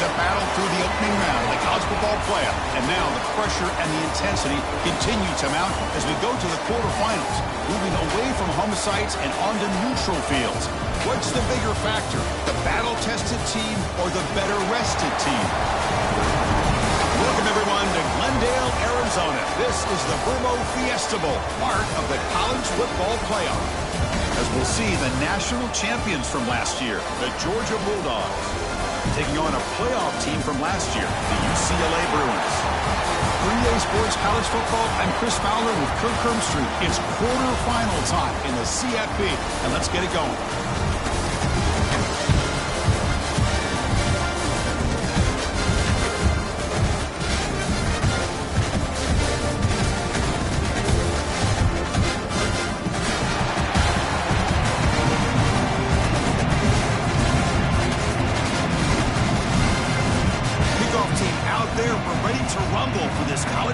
a battle through the opening round of the college football playoff. And now the pressure and the intensity continue to mount as we go to the quarterfinals, moving away from home sites and onto neutral fields. What's the bigger factor, the battle-tested team or the better-rested team? Welcome, everyone, to Glendale, Arizona. This is the Burmo Fiesta Bowl, part of the college football playoff. As we'll see the national champions from last year, the Georgia Bulldogs, taking on a playoff team from last year, the UCLA Bruins. For EA Sports College Football, I'm Chris Fowler with Kirk Herbstreit. It's quarterfinal time in the CFP, and let's get it going.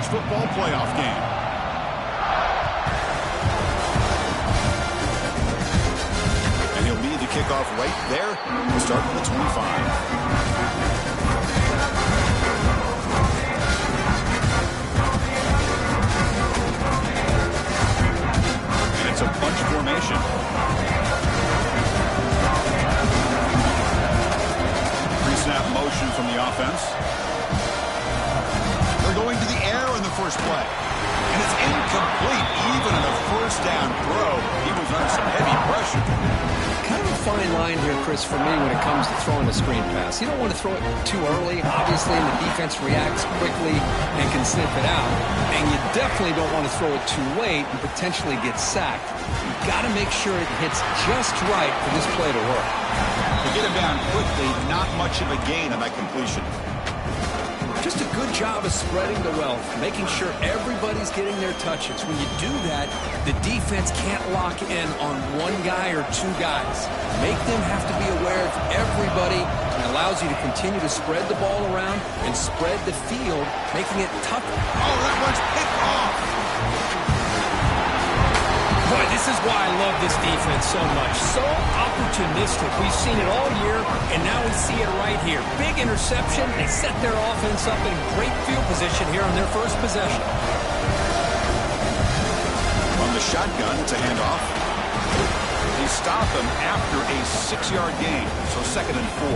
Football playoff game. And he'll lead the kickoff right there. We'll start with the 25. And it's a bunch formation. Pre-snap motion from the offense. Going to the air in the first play. And it's incomplete, even on a first down throw. He was under some heavy pressure. Kind of a fine line here, Chris, for me when it comes to throwing a screen pass. You don't want to throw it too early, obviously, and the defense reacts quickly and can sniff it out. And you definitely don't want to throw it too late and potentially get sacked. You've got to make sure it hits just right for this play to work. To get him down quickly, not much of a gain on that completion. Just a good job of spreading the wealth, making sure everybody's getting their touches. When you do that, the defense can't lock in on one guy or two guys. Make them have to be aware of everybody, and allows you to continue to spread the ball around and spread the field, making it tougher. Oh, that one's picked off. Boy, this is why I love this defense so much. So opportunistic. We've seen it all year, and now we see it right here. Big interception. They set their offense up in great field position here on their first possession. On the shotgun, it's a handoff. They stop him after a 6-yard gain, so 2nd and 4.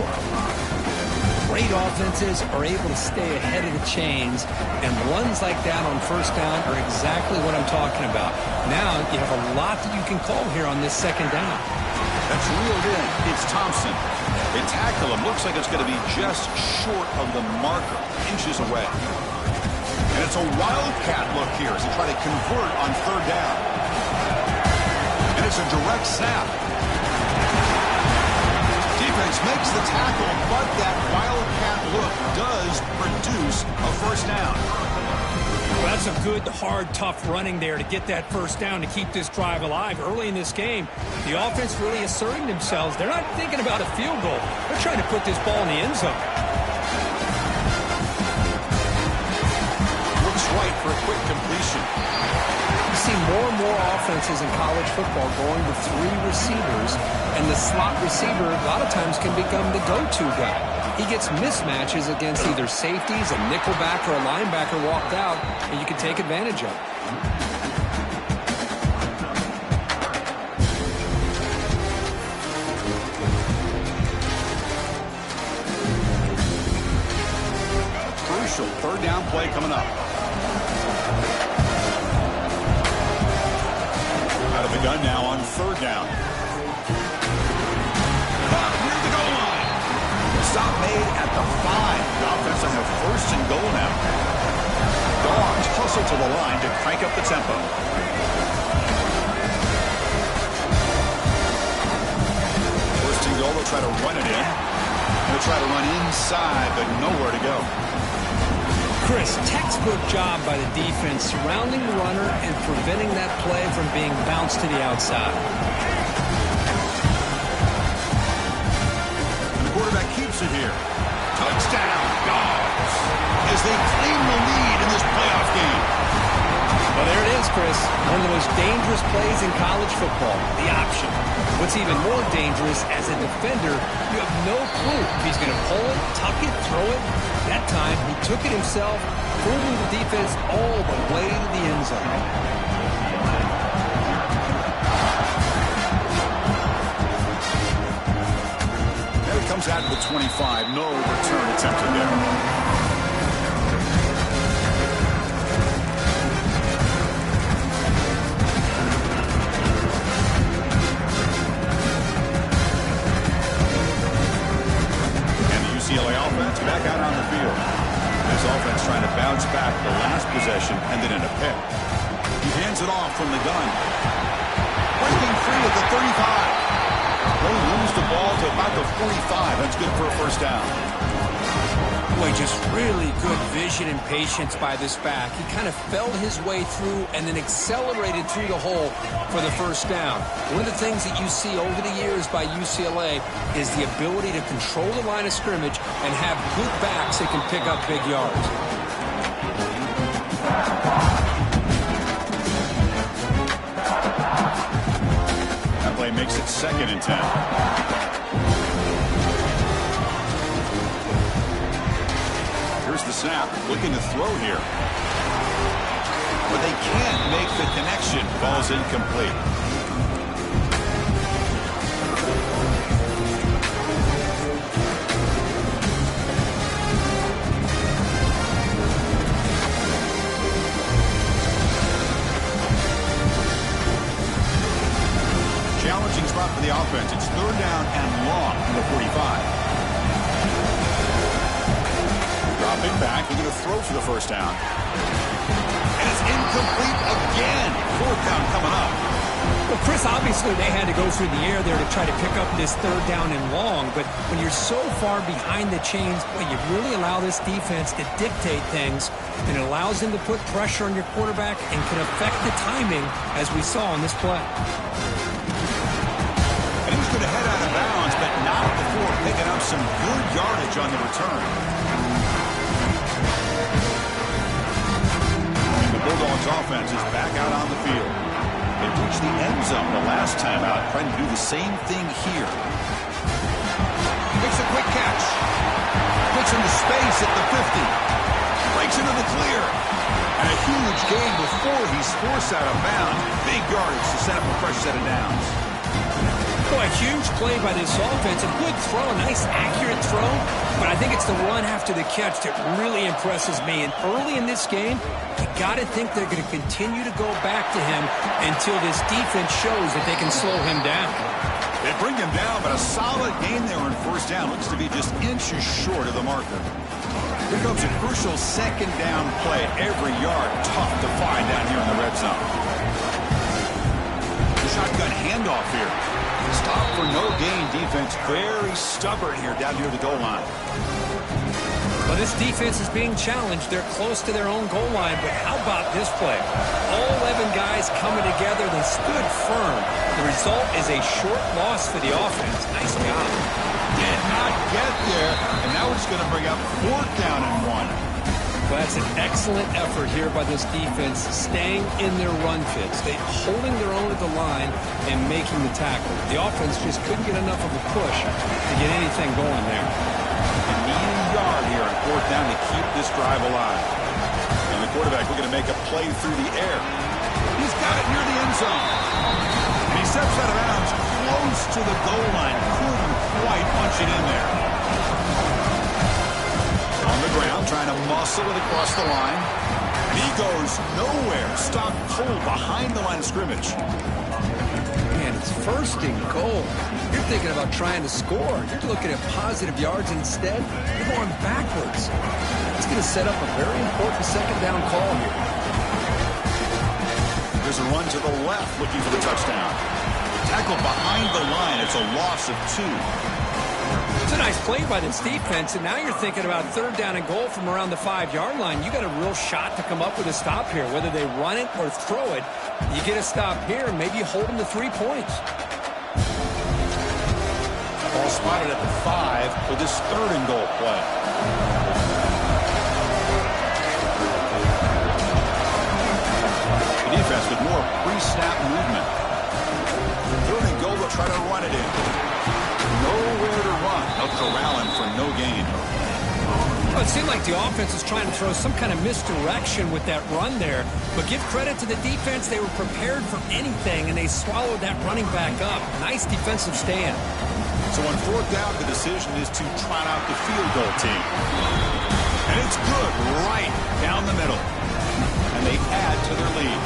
Great offenses are able to stay ahead of the chains, and runs like that on first down are exactly what I'm talking about. Now you have a lot that you can call here on this 2nd down. That's reeled in. It's Thompson. They tackle him. Looks like it's going to be just short of the marker, inches away. And it's a wildcat look here as they try to convert on 3rd down. And it's a direct snap. Defense makes the tackle, but that wildcat look does produce a first down. Well, that's a good, hard, tough running there to get that first down to keep this drive alive. Early in this game, the offense really asserting themselves. They're not thinking about a field goal. They're trying to put this ball in the end zone. Looks right for a quick completion. You see more and more offenses in college football going to 3 receivers, and the slot receiver a lot of times can become the go-to guy. He gets mismatches against either safeties, a nickelback, or a linebacker walked out, and you can take advantage of it. Crucial 3rd down play coming up. Out of the gun now on 3rd down. Near the goal line. Stop made at the 5. The offense on their 1st and goal now. Dogs hustle to the line to crank up the tempo. 1st and goal, they'll try to run it in. They'll try to run inside, but nowhere to go. Chris, textbook job by the defense surrounding the runner and preventing that play from being bounced to the outside. And the quarterback keeps it here. Touchdown, Dogs, as they claim the lead in this playoff game. Well, there it is, Chris. One of the most dangerous plays in college football, the option. What's even more dangerous, as a defender, you have no clue if he's going to pull it, tuck it, throw it. That time, he took it himself, fooling the defense all the way to the end zone. There it comes out to the 25. No return attempted there. UCLA offense back out on the field. This offense trying to bounce back the last possession and then in a pick. He hands it off from the gun. Breaking free at the 35. They lose the ball to about the 45. That's good for a first down. Boy, just really good vision and patience by this back. He kind of felt his way through and then accelerated through the hole for the first down. One of the things that you see over the years by UCLA is the ability to control the line of scrimmage and have good backs that can pick up big yards. That play makes it 2nd and 10. Here's the snap, looking to throw here. But they can't make the connection. Ball's incomplete. Challenging spot for the offense. It's 3rd down and long from the 45. Dropping back, they're going to throw for the first down. And it's incomplete again. 4th down coming up. Well, Chris, obviously they had to go through the air there to try to pick up this 3rd down and long, but when you're so far behind the chains, boy, you really allow this defense to dictate things, and it allows them to put pressure on your quarterback and can affect the timing, as we saw on this play. And he's going to head out of bounds, but not before picking up some good yardage on the return. Bulldogs offense is back out on the field. They reached the end zone the last time out, trying to do the same thing here. Makes a quick catch. Puts into space at the 50. Breaks into the clear. And a huge gain before he's forced out of bounds. Big yardage to set up a fresh set of downs. Boy, a huge play by this offense. A good throw, a nice accurate throw. But I think it's the run after the catch that really impresses me. And early in this game, you got to think they're going to continue to go back to him until this defense shows that they can slow him down. They bring him down, but a solid gain there on 1st down. Looks to be just inches short of the marker. Here comes a crucial 2nd down play. Every yard tough to find down here in the red zone. The shotgun handoff here. Stop for no gain defense. Very stubborn here down near the goal line. Well, this defense is being challenged. They're close to their own goal line, but how about this play? All 11 guys coming together. They stood firm. The result is a short loss for the offense. Nice job. Did not get there, and now it's going to bring up 4th down and 1. Well, that's an excellent effort here by this defense, staying in their run fits. They holding their own at the line and making the tackle. The offense just couldn't get enough of a push to get anything going there. And need a yard here on 4th down to keep this drive alive. And the quarterback looking to make a play through the air. He's got it near the end zone. And he steps out of bounds close to the goal line. Couldn't quite punch it in there. On the ground, trying to muscle it across the line. And he goes nowhere. Stopped cold behind the line of scrimmage. Man, it's 1st and goal. You're thinking about trying to score. You're looking at positive yards, and instead, you're going backwards. It's going to set up a very important 2nd down call here. There's a run to the left looking for the touchdown. Tackled behind the line. It's a loss of 2. It's a nice play by this defense, and now you're thinking about 3rd down and goal from around the 5-yard line. You got a real shot to come up with a stop here. Whether they run it or throw it, you get a stop here, and maybe you hold them to 3 points. Ball spotted at the 5 for this 3rd and goal play. The defense pre-snap movement. Third and goal, they'll try to run it in. Nowhere to run. They'll corral him for no gain. Well, it seemed like the offense was trying to throw some kind of misdirection with that run there. But give credit to the defense. They were prepared for anything, and they swallowed that running back up. Nice defensive stand. So on fourth down, the decision is to trot out the field goal team. And it's good right down the middle. And they add to their lead.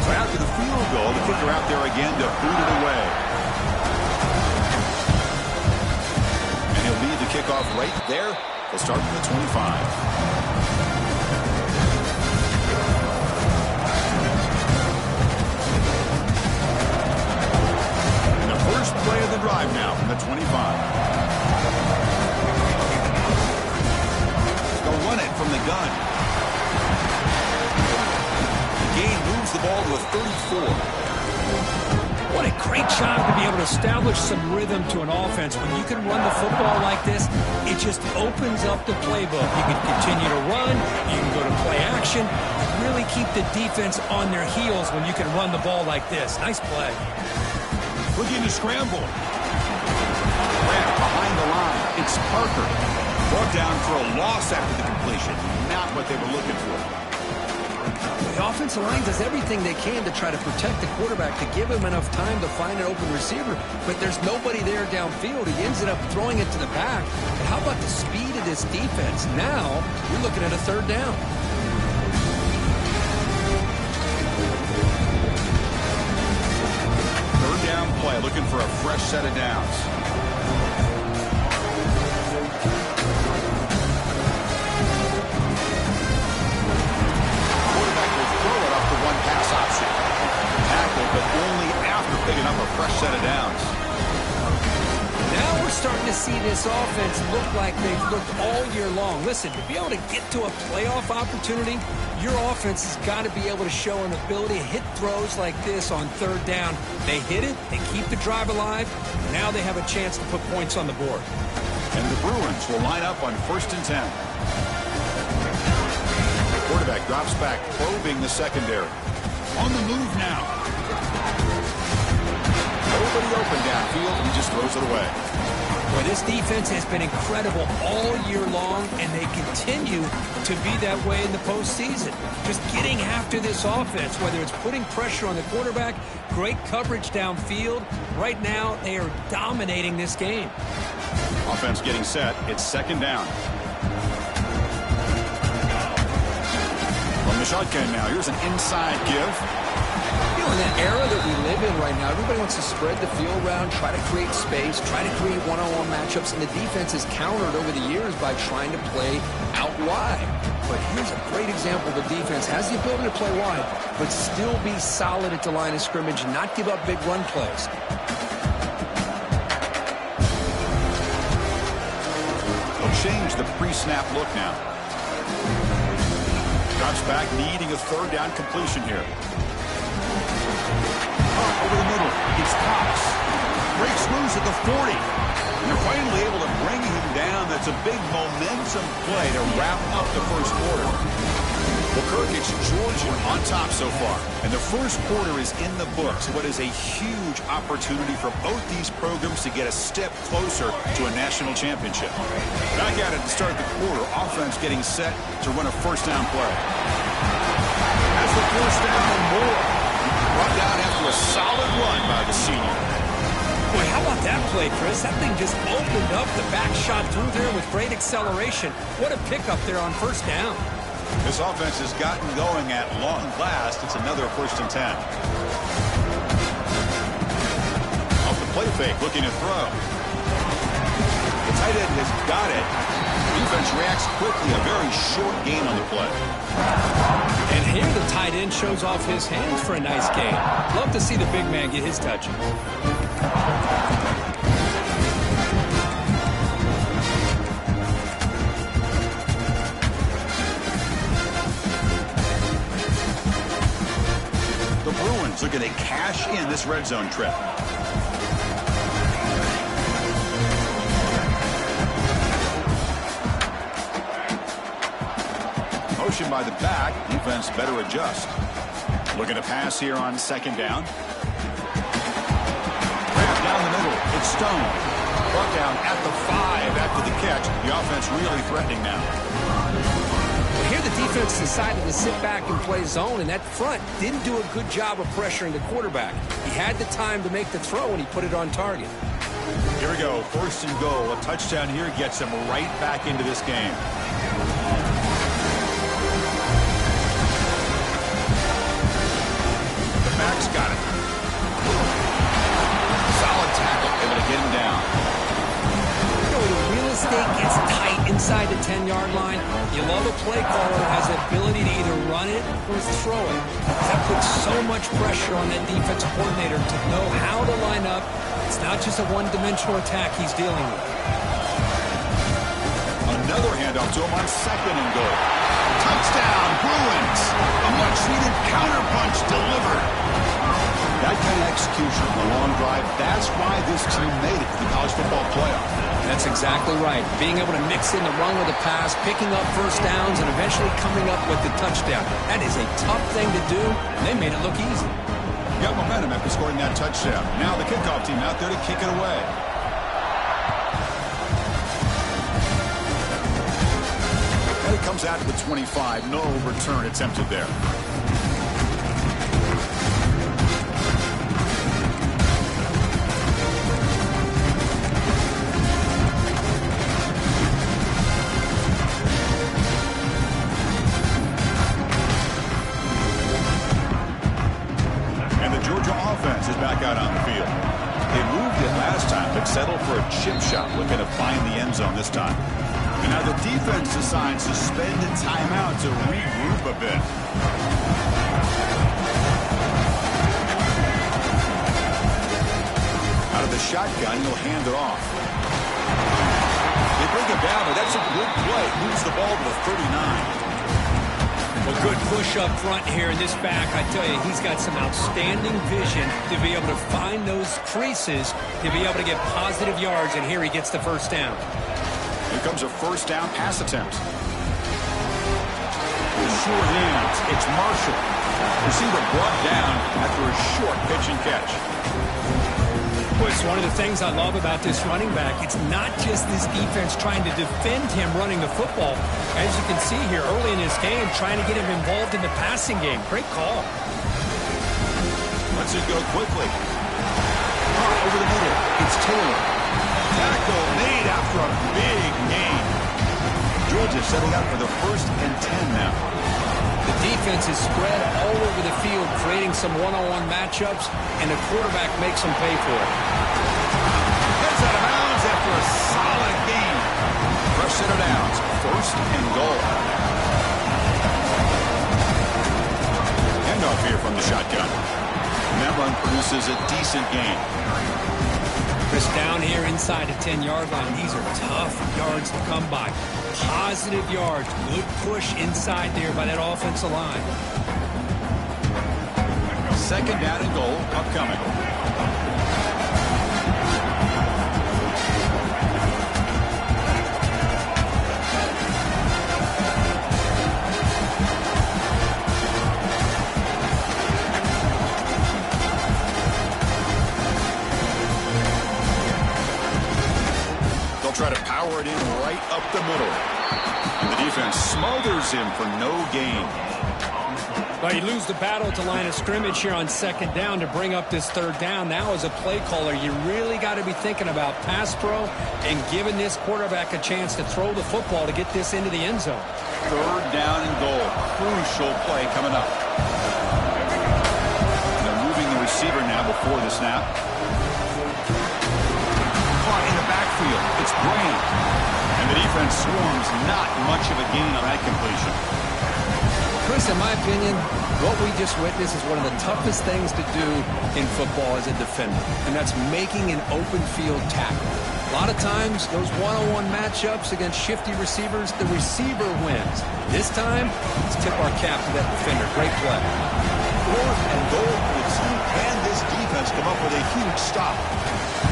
So after the field goal, the kicker out there again to boot it away. And he'll lead the kickoff right there. They'll start from the 25. And the first play of the drive now from the 25. They'll run it from the gun. The gain moves the ball to a 34. What a great job to be able to establish some rhythm to an offense. When you can run the football like this, it just opens up the playbook. You can continue to run. You can go to play action. Really keep the defense on their heels when you can run the ball like this. Nice play. Looking to scramble. Grant behind the line. It's Parker. Brought down for a loss after the completion. Not what they were looking for. The offensive line does everything they can to try to protect the quarterback, to give him enough time to find an open receiver, but there's nobody there downfield. He ends up throwing it to the back. And how about the speed of this defense? Now, you're looking at a third down. Third down play, looking for a fresh set of downs. Pass option. Tackled, but only after picking up a fresh set of downs. Now we're starting to see this offense look like they've looked all year long. Listen, to be able to get to a playoff opportunity, your offense has got to be able to show an ability to hit throws like this on third down. They hit it, they keep the drive alive. Now they have a chance to put points on the board. And the Bruins will line up on 1st and 10. Quarterback drops back, probing the secondary. On the move now. Nobody open downfield, and he just throws it away. Boy, this defense has been incredible all year long, and they continue to be that way in the postseason. Just getting after this offense, whether it's putting pressure on the quarterback, great coverage downfield. Right now, they are dominating this game. Offense getting set. It's second down. From the shotgun now, here's an inside give. You know, in that era that we live in right now, everybody wants to spread the field around, try to create space, try to create one-on-one matchups, and the defense has countered over the years by trying to play out wide. But here's a great example. The defense has the ability to play wide, but still be solid at the line of scrimmage, not give up big run plays. They'll change the pre-snap look now. Drops back, needing a third down completion here. Over the middle, it's Cox. Breaks loose at the 40. And they're finally able to bring him down. That's a big momentum play to wrap up the first quarter. Well, Kirk, it's Georgia on top so far. And the first quarter is in the books. What is a huge opportunity for both these programs to get a step closer to a national championship. Back at it to start the quarter. Offense getting set to run a first down play. That's the first down and more. Brought down after a solid run by the senior. Boy, how about that play, Chris? That thing just opened up the back shot through there with great acceleration. What a pickup there on first down. This offense has gotten going at long last. It's another 1st and 10. Off the play fake, looking to throw. The tight end has got it. Defense reacts quickly. A very short gain on the play. And here the tight end shows off his hands for a nice gain. Love to see the big man get his touches. The Bruins looking to cash in this red zone trip. Motion by the back. Defense better adjust. Looking to pass here on second down. Grab down the middle. It's Stone. Brought down at the 5 after the catch. The offense really threatening now. Here the defense decided to sit back and play zone, and that front didn't do a good job of pressuring the quarterback. He had the time to make the throw, and he put it on target. Here we go. First and goal. A touchdown here gets him right back into this game. The back's got it. Solid tackle. Able to get him down. The real estate gets tight inside the 10-yard line. You love a play caller who has the ability to either run it or throw it. That puts so much pressure on that defensive coordinator to know how to line up. It's not just a one-dimensional attack he's dealing with. Another handoff to him on second and goal. Touchdown, Bruins. A much-needed counterpunch delivered. That kind of execution on the long drive, that's why this team made it to the college football playoff. That's exactly right. Being able to mix in the run with the pass, picking up first downs, and eventually coming up with the touchdown. That is a tough thing to do, and they made it look easy. Got momentum after scoring that touchdown. Now the kickoff team out there to kick it away. And it comes out to the 25. No return attempted there. Back out on the field. They moved it last time, but settled for a chip shot, looking to find the end zone this time. And now the defense decides to spend a timeout to regroup a bit. Out of the shotgun, he'll hand it off. They bring it down, but that's a good play. Moves the ball to the 39. A good push up front here in this back. I tell you, he's got some outstanding vision to be able to find those creases, to be able to get positive yards, and here he gets the first down. Here comes a first down pass attempt. With sure hands, it's Marshall. Receiver brought down after a short pitch and catch. Well, it's one of the things I love about this running back. It's not just this defense trying to defend him running the football. As you can see here early in this game, trying to get him involved in the passing game. Great call. Lets it go quickly. Over the middle, it's Taylor. Tackle made after a big gain. Georgia setting up for the 1st and 10 now. The defense is spread all over the field, creating some one-on-one matchups, and the quarterback makes them pay for it. Gets out of bounds after a solid gain. Fresh set of downs, 1st and goal. Handoff here from the shotgun. And that run produces a decent gain. Chris, down here inside the 10-yard line, these are tough yards to come by. Positive yards, good push inside there by that offensive line. 2nd down and goal upcoming. They'll try to power it in right up the middle. And the defense smothers him for no gain. Well, you lose the battle at the line of scrimmage here on 2nd down to bring up this 3rd down. Now as a play caller, you really got to be thinking about pass pro and giving this quarterback a chance to throw the football to get this into the end zone. 3rd down and goal. Crucial play coming up. They're moving the receiver now before the snap. Caught in the backfield. It's Graham. And the defense swarms. Not much of a gain on that completion. Chris, in my opinion, what we just witnessed is one of the toughest things to do in football as a defender, and that's making an open field tackle. A lot of times, those one-on-one matchups against shifty receivers, the receiver wins. This time, let's tip our cap to that defender. Great play. 4th and goal for the team, and this defense come up with a huge stop.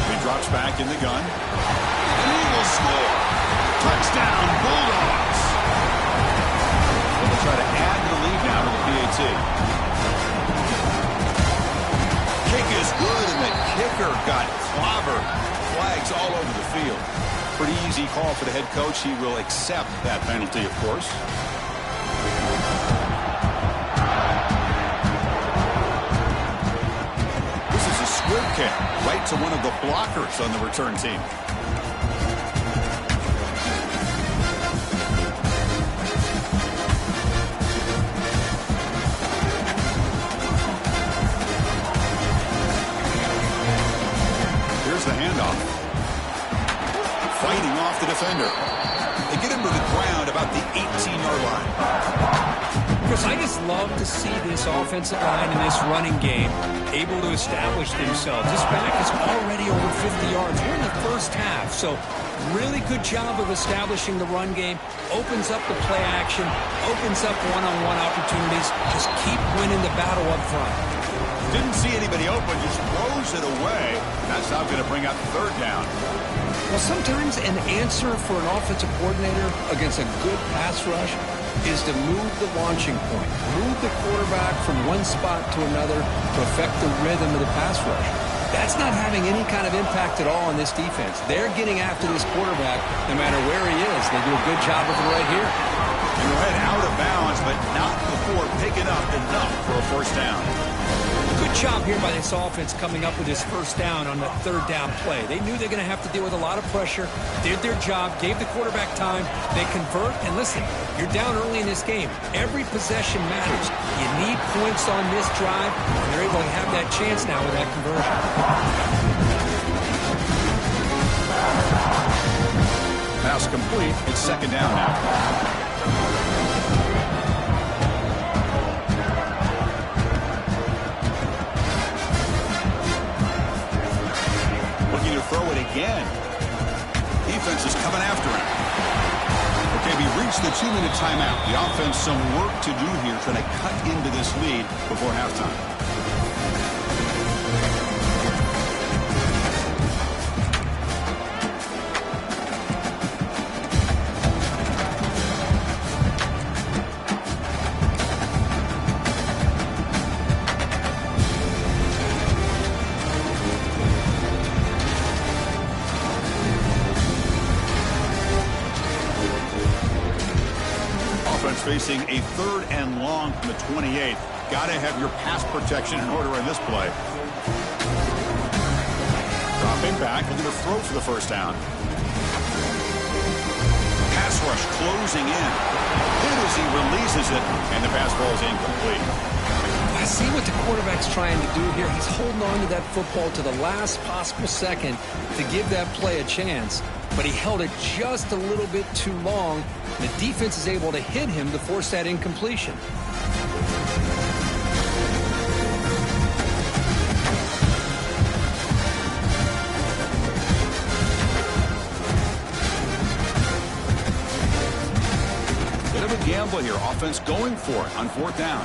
He drops back in the gun, and he will score. Touchdown, Bulldogs. They'll try to add the lead now to the PAT. Kicker got clobbered. Flags all over the field. Pretty easy call for the head coach. He will accept that penalty, of course. This is a squib kick right to one of the blockers on the return team. Here's the handoff. Fighting off the defender. They get him to the ground about the 18-yard line. Chris, I just love to see this offensive line in this running game able to establish themselves. This back is already over 50 yards. We're in the first half, so really good job of establishing the run game. Opens up the play action, opens up one-on-one opportunities. Just keep winning the battle up front. Didn't see anybody open, just throws it away. That's how going to bring up third down. Well, sometimes an answer for an offensive coordinator against a good pass rush is to move the launching point, move the quarterback from one spot to another to affect the rhythm of the pass rush. That's not having any kind of impact at all on this defense. They're getting after this quarterback no matter where he is. They do a good job of it right here. You head out of bounds, but not before picking up enough for a first down. Good job here by this offense coming up with this first down on the third down play. They knew they were going to have to deal with a lot of pressure, did their job, gave the quarterback time, they convert, and listen, you're down early in this game. Every possession matters. You need points on this drive, and they're able to have that chance now with that conversion. Pass complete. It's second down now. To throw it again. Defense is coming after him. Okay, we reached the 2-minute timeout. The offense some work to do here, trying to cut into this lead before halftime. Facing a third and long from the 28. Got to have your pass protection in order in this play. Dropping back, looking to throw for the first down. Pass rush closing in. Hit as he releases it, and the pass ball is incomplete. I see what the quarterback's trying to do here. He's holding on to that football to the last possible second to give that play a chance. But he held it just a little bit too long. The defense is able to hit him to force that incompletion. Bit of a gamble here. Offense going for it on fourth down.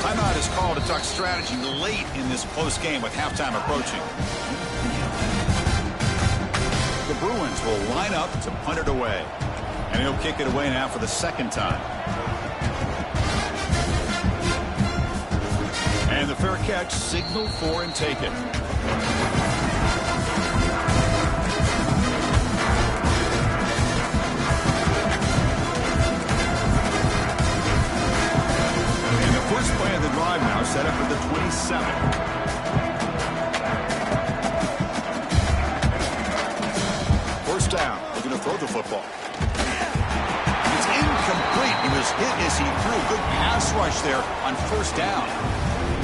Timeout is called to talk strategy late in this close game with halftime approaching. The Bruins will line up to punt it away. And he'll kick it away now for the second time. And the fair catch, signal for and take it. And the first play of the drive now set up at the 27. Down, looking to throw the football. It's incomplete. He was hit as he threw. Good pass rush there on first down.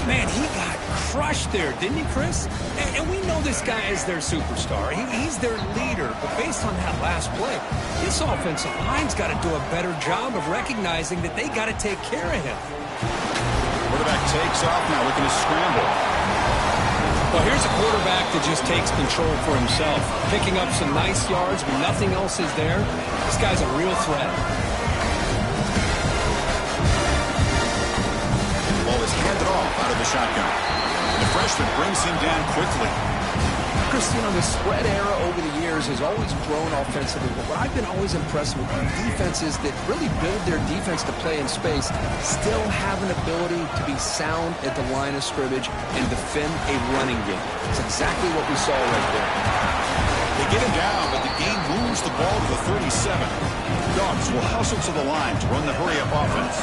Man, he got crushed there, didn't he, Chris? And we know this guy is their superstar. He's their leader. But based on that last play, this offensive line's got to do a better job of recognizing that they got to take care of him. Quarterback takes off now, looking to scramble. Well, here's a quarterback that just takes control for himself, picking up some nice yards when nothing else is there. This guy's a real threat. Ball is handed off out of the shotgun. The freshman brings him down quickly. Chris, you know, the spread era over the years has always grown offensively, but what I've been always impressed with defenses that really build their defense to play in space still have an ability to be sound at the line of scrimmage and defend a running game. It's exactly what we saw right there. They get him down, but the game moves the ball to the 37. Dogs will hustle to the line to run the hurry-up offense.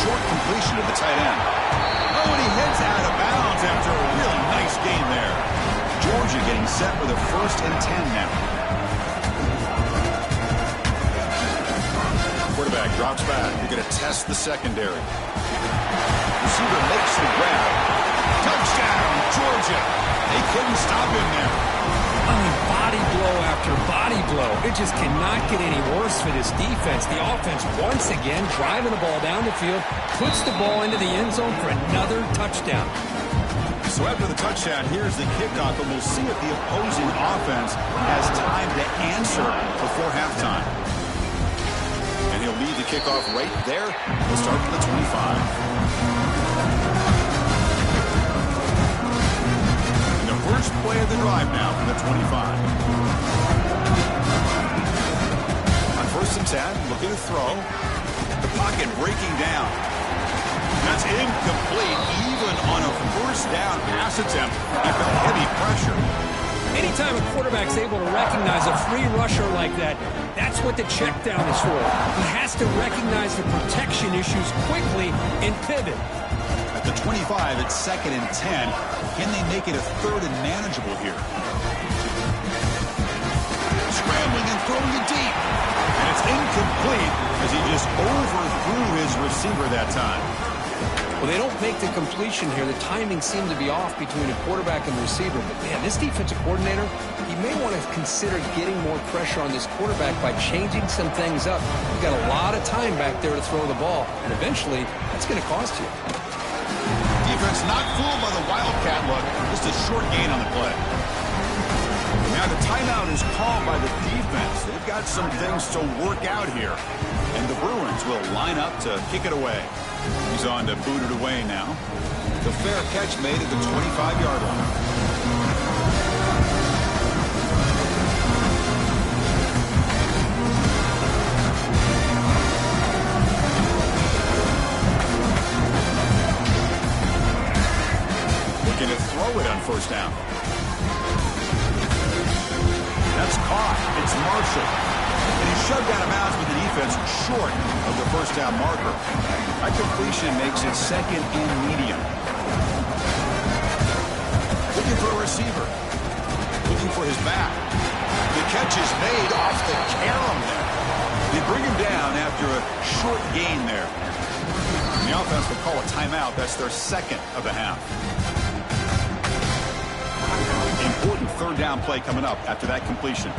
Completion of the tight end. Oh, and he heads out of bounds after a really nice gain there. Georgia getting set with a 1st and 10 now. Quarterback drops back. They're going to test the secondary. Receiver makes the grab. Touchdown, Georgia. They couldn't stop him there. I mean, body blow after body blow. It just cannot get any worse for this defense. The offense, once again, driving the ball down the field, puts the ball into the end zone for another touchdown. So after the touchdown, here's the kickoff, and we'll see if the opposing offense has time to answer before halftime. And he'll lead the kickoff right there. We'll start from the 25. First play of the drive now from the 25. On 1st and 10, looking to throw. The pocket breaking down. That's incomplete, even on a 1st down pass attempt after heavy pressure. Anytime a quarterback's able to recognize a free rusher like that, that's what the check down is for. He has to recognize the protection issues quickly and pivot. At the 25, it's 2nd and 10. Can they make it a 3rd and manageable here? Scrambling and throwing it deep. And it's incomplete as he just overthrew his receiver that time. Well, they don't make the completion here. The timing seemed to be off between a quarterback and the receiver. But, man, this defensive coordinator, he may want to consider getting more pressure on this quarterback by changing some things up. You've got a lot of time back there to throw the ball, and eventually that's going to cost you. Defense not fooled by the Wildcat look. Just a short gain on the play. Now the timeout is called by the defense. They've got some things to work out here. And the Bruins will line up to kick it away. He's on to boot it away now. The fair catch made at the 25-yard line. Looking to throw it on 1st down. That's caught. It's Marshall. And he's shoved out of bounds with the defense short of the 1st down marker. That completion makes it 2nd and medium. Looking for a receiver. Looking for his back. The catch is made off the carom there. They bring him down after a short gain there. And the offense will call a timeout. That's their 2nd of the half. Important 3rd down play coming up after that completion.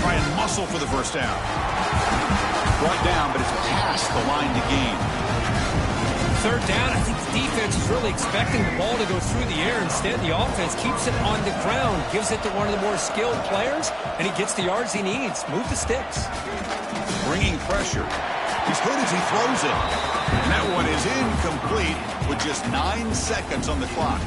Try and muscle for the 1st down. Brought down, but it's past the line to gain. 3rd down, I think the defense is really expecting the ball to go through the air. Instead, the offense keeps it on the ground, gives it to one of the more skilled players, and he gets the yards he needs. Move the sticks. Bringing pressure. He's hit as he throws it. And that one is incomplete with just 9 seconds on the clock.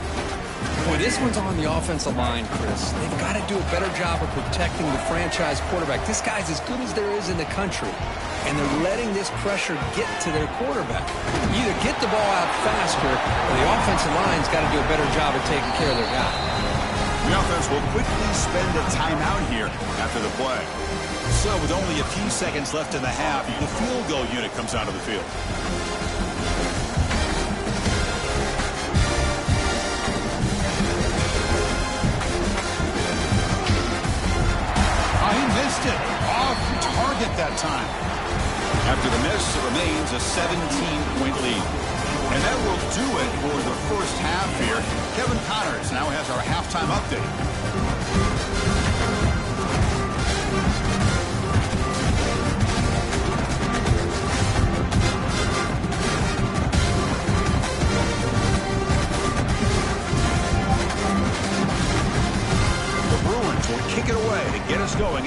Boy, this one's on the offensive line, Chris. They've got to do a better job of protecting the franchise quarterback. This guy's as good as there is in the country. And they're letting this pressure get to their quarterback. Either get the ball out faster, or the offensive line's got to do a better job of taking care of their guy. The offense will quickly spend a timeout here after the play. So with only a few seconds left in the half, the field goal unit comes out of the field. He missed it. Off target that time. After the miss, it remains a 17-point lead. And that will do it for the 1st half here. Kevin Connors now has our halftime update.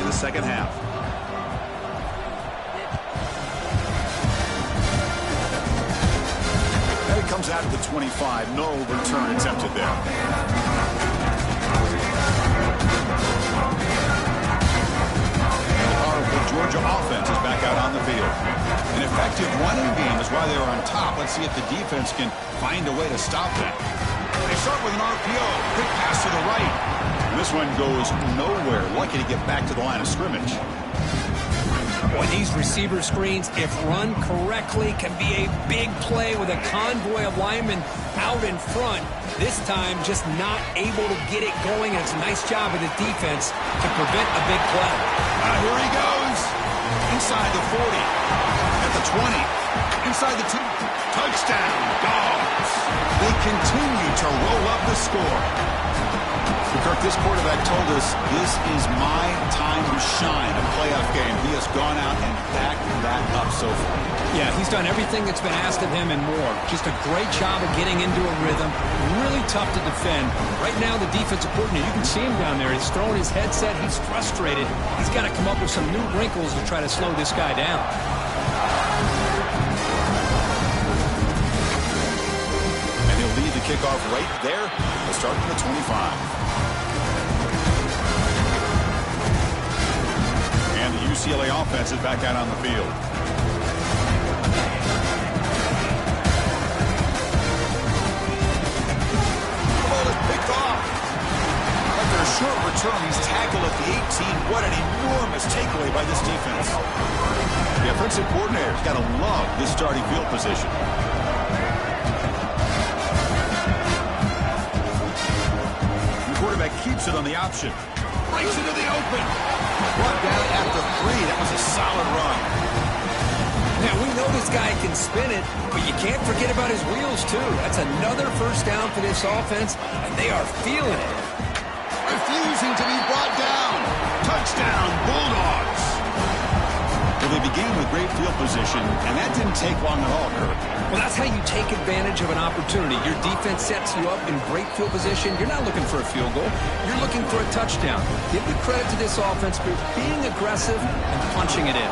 the second half. And it comes out to the 25. No return attempted there. Georgia offense is back out on the field. An effective running game is why they are on top. Let's see if the defense can find a way to stop that. They start with an RPO. Quick pass to the right. And this one goes nowhere. Lucky to get back to the line of scrimmage. Boy, these receiver screens, if run correctly, can be a big play with a convoy of linemen out in front. This time, just not able to get it going. And it's a nice job of the defense to prevent a big play. Here he goes. Inside the 40. At the 20. Inside the 2. Touchdown, Dogs. They continue to roll up the score. Kirk, this quarterback told us this is my time to shine, a playoff game. He has gone out and backed that up so far. Yeah, he's done everything that's been asked of him and more. Just a great job of getting into a rhythm. Really tough to defend. Right now, the defensive coordinator, you can see him down there. He's throwing his headset. He's frustrated. He's got to come up with some new wrinkles to try to slow this guy down. And he'll lead the kickoff right there. They'll start from the 25. And the UCLA offense is back out on the field. Short return, he's tackled at the 18. What an enormous takeaway by this defense. The offensive coordinator's got to love this starting field position. The quarterback keeps it on the option. Breaks into the open. Brought down after 3. That was a solid run. Now, we know this guy can spin it, but you can't forget about his wheels, too. That's another first down for this offense, and they are feeling it. Refusing to be brought down. Touchdown, Bulldogs. Well, they began with great field position, and that didn't take long at all, Kirk. Well, that's how you take advantage of an opportunity. Your defense sets you up in great field position. You're not looking for a field goal. You're looking for a touchdown. Give the credit to this offense for being aggressive and punching it in.